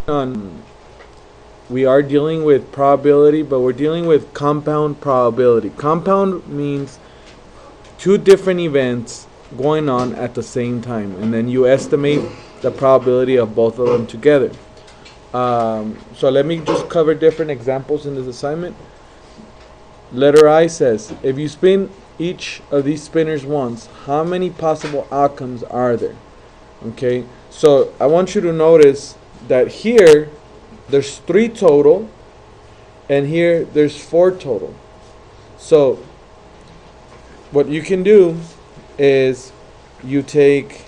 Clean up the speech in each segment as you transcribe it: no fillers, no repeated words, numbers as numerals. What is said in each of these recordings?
on, we are dealing with probability, but we're dealing with compound probability. Compound means two different events going on at the same time, and then you estimate the probability of both of them together. So let me just cover different examples in this assignment. Letter I says, if you spin each of these spinners once, how many possible outcomes are there? Okay, so I want you to notice that here there's 3 total, and here there's 4 total. So what you can do is you take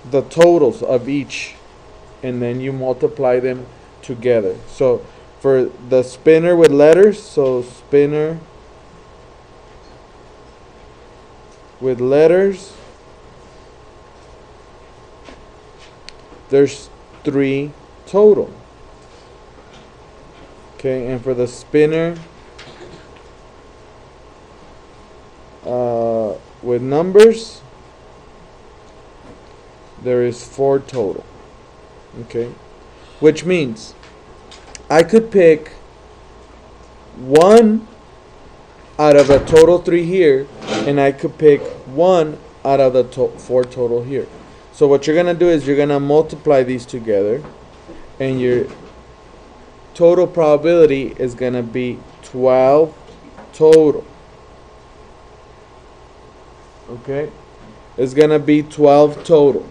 the totals of each and then you multiply them together. So for the spinner with letters, so spinner with letters, there's 3 total. Okay, and for the spinner with numbers, there is 4 total. Okay, which means I could pick 1 out of a total 3 here, and I could pick 1 out of the 4 total here. So what you're gonna do is you're gonna multiply these together, and your total probability is gonna be 12 total. Okay, it's gonna be 12 total.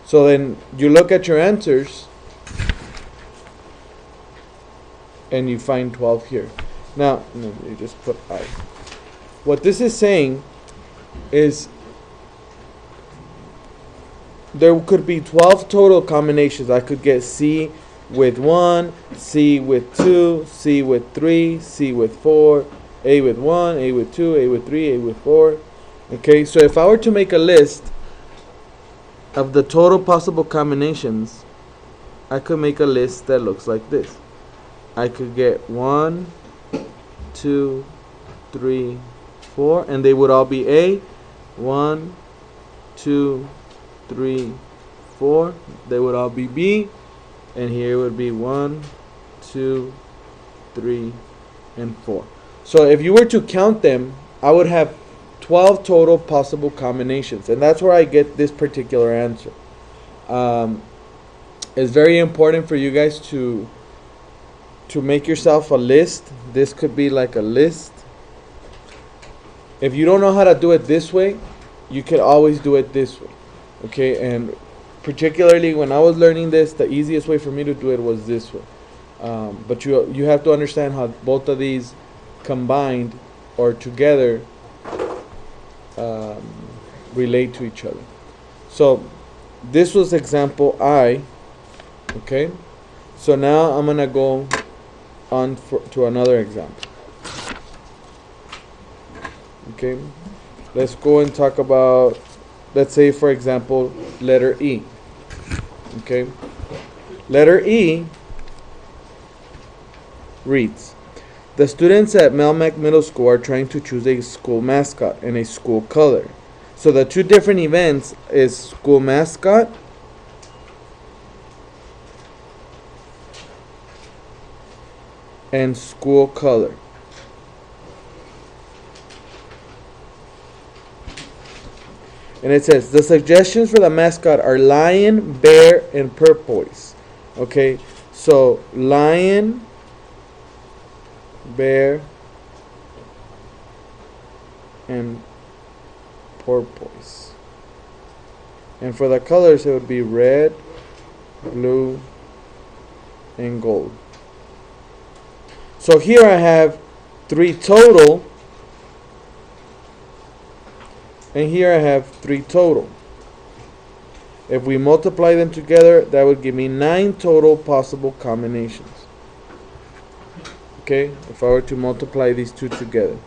So then you look at your answers and you find 12 here. Now, you just put I. What this is saying is there could be 12 total combinations. I could get C with 1, C with 2, C with 3, C with 4, A with 1, A with 2, A with 3, A with 4. Okay, so if I were to make a list of the total possible combinations, I could make a list that looks like this. I could get 1, 2, 3, 4, and they would all be A. 1, 2, 3, 4. They would all be B, and here would be 1, 2, 3, and 4. So if you were to count them, I would have 12 total possible combinations, and that's where I get this particular answer. It's very important for you guys to make yourself a list. This could be like a list. If you don't know how to do it this way, you could always do it this way. Okay, and particularly when I was learning this, the easiest way for me to do it was this way. But you have to understand how both of these combined or together relate to each other. So this was example I. Okay, so now I'm gonna go on to another example. Okay, let's go and talk about, let's say for example, letter E. Okay, letter E reads, the students at Melmac Middle School are trying to choose a school mascot and a school color. So the two different events is school mascot and school color. And it says the suggestions for the mascot are lion, bear, and porpoise. Okay, so lion, bear, and porpoise. And for the colors, it would be red, blue, and gold. So here I have 3 total, and here I have 3 total. If we multiply them together, that would give me 9 total possible combinations. Okay, if I were to multiply these two together.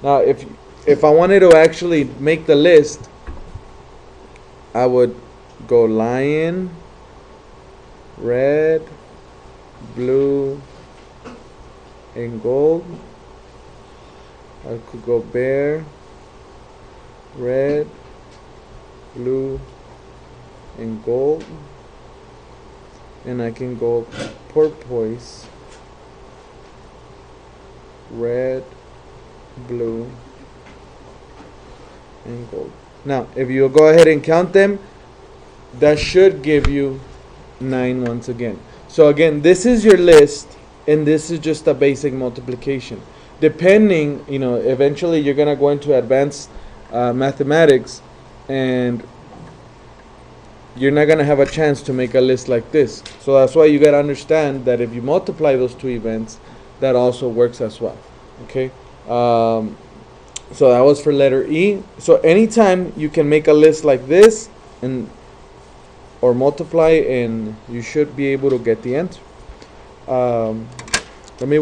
Now, if I wanted to actually make the list, I would go lion, red, blue, and gold. I could go bear, red, blue, and gold, and I can go porpoise, red, blue, and gold. Now, if you go ahead and count them, that should give you 9 once again. So again, this is your list, and this is just a basic multiplication. Depending, eventually you're gonna go into advanced mathematics, and you're not gonna have a chance to make a list like this. So that's why you gotta understand that if you multiply those two events, that also works as well. Okay. So that was for letter E. So anytime you can make a list like this or multiply, and you should be able to get the answer. Let me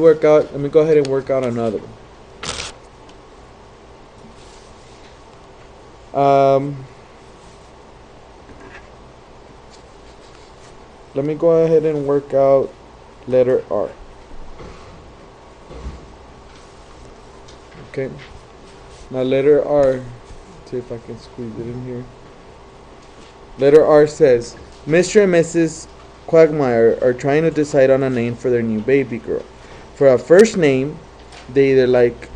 go ahead and work out another one. Let me go ahead and work out letter R. Okay. Now letter R, let's see if I can squeeze it in here. Letter R says, Mr. and Mrs. Quagmire are trying to decide on a name for their new baby girl. For a first name, they either like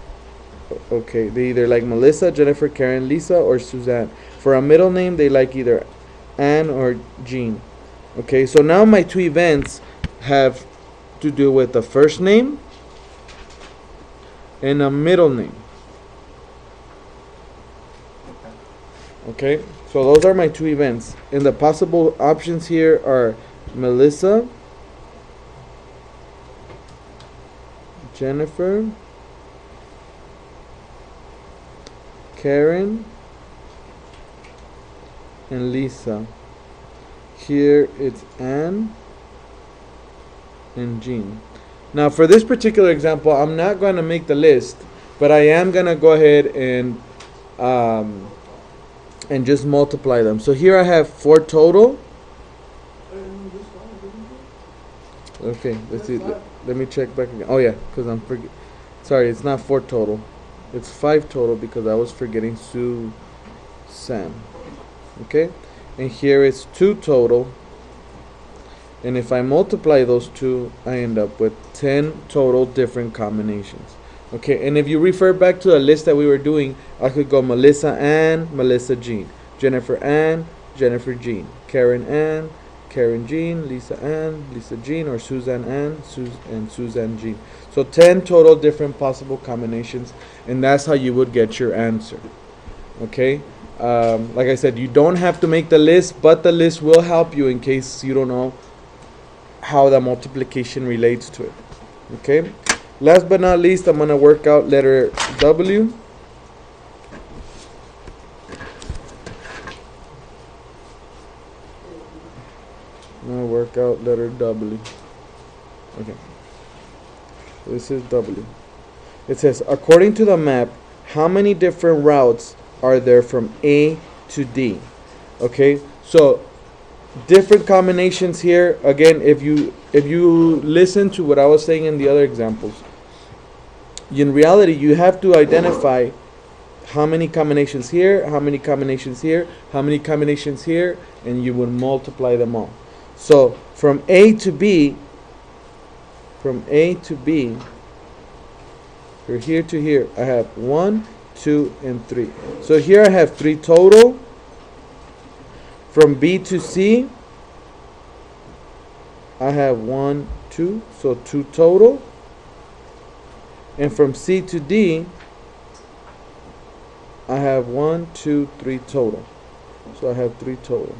Melissa, Jennifer, Karen, Lisa, or Suzanne. For a middle name, they like either Anne or Jean. Okay, so now my two events have to do with the first name and a middle name. Okay, so those are my two events. And the possible options here are Melissa, Jennifer, Karen, and Lisa. Here it's Anne and Jean. Now for this particular example, I'm not going to make the list, but I am going to go ahead and just multiply them. So here I have 4 total. Okay, let's see. Let me check back again. Oh yeah, because I'm forgetting. Sorry, it's not 4 total. It's 5 total because I was forgetting Suzanne. Okay, and here it's 2 total. And if I multiply those two, I end up with 10 total different combinations. Okay, and if you refer back to the list that we were doing, I could go Melissa Ann, Melissa Jean, Jennifer Ann, Jennifer Jean, Karen Ann, Karen Jean, Lisa Ann, Lisa Jean, or Suzanne Ann, and Suzanne Jean. So 10 total different possible combinations, and that's how you would get your answer. Okay, like I said, you don't have to make the list, but the list will help you in case you don't know how the multiplication relates to it. Okay. Last but not least, I'm going to work out letter W. I'm going to work out letter W. Okay. This is W. It says, according to the map, how many different routes are there from A to D? Okay. So, different combinations here. Again, if you listen to what I was saying in the other examples, in reality you have to identify how many combinations here, how many combinations here, how many combinations here, and you would multiply them all. So from A to B, or here to here, I have 1, 2, and 3. So here I have 3 total. From B to C, I have 1, 2, so 2 total. And from C to D, I have 1, 2, 3 total. So I have 3 total.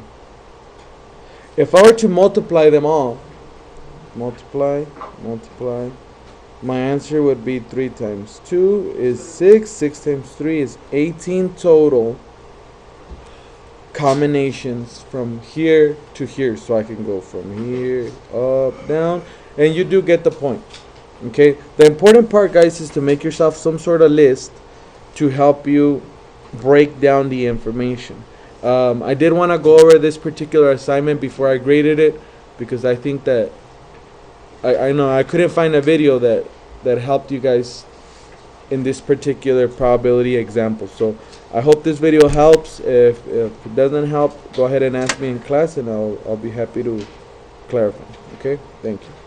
If I were to multiply them all, multiply, my answer would be 3 times 2 is 6. 6 times 3 is 18 total combinations from here to here. So I can go from here up, down, and you do get the point. Okay, the important part, guys, is to make yourself some sort of list to help you break down the information. I did want to go over this particular assignment before I graded it, because I think that I know I couldn't find a video that helped you guys in this particular probability example. So I hope this video helps. If it doesn't help, go ahead and ask me in class, and I'll be happy to clarify. Okay, thank you.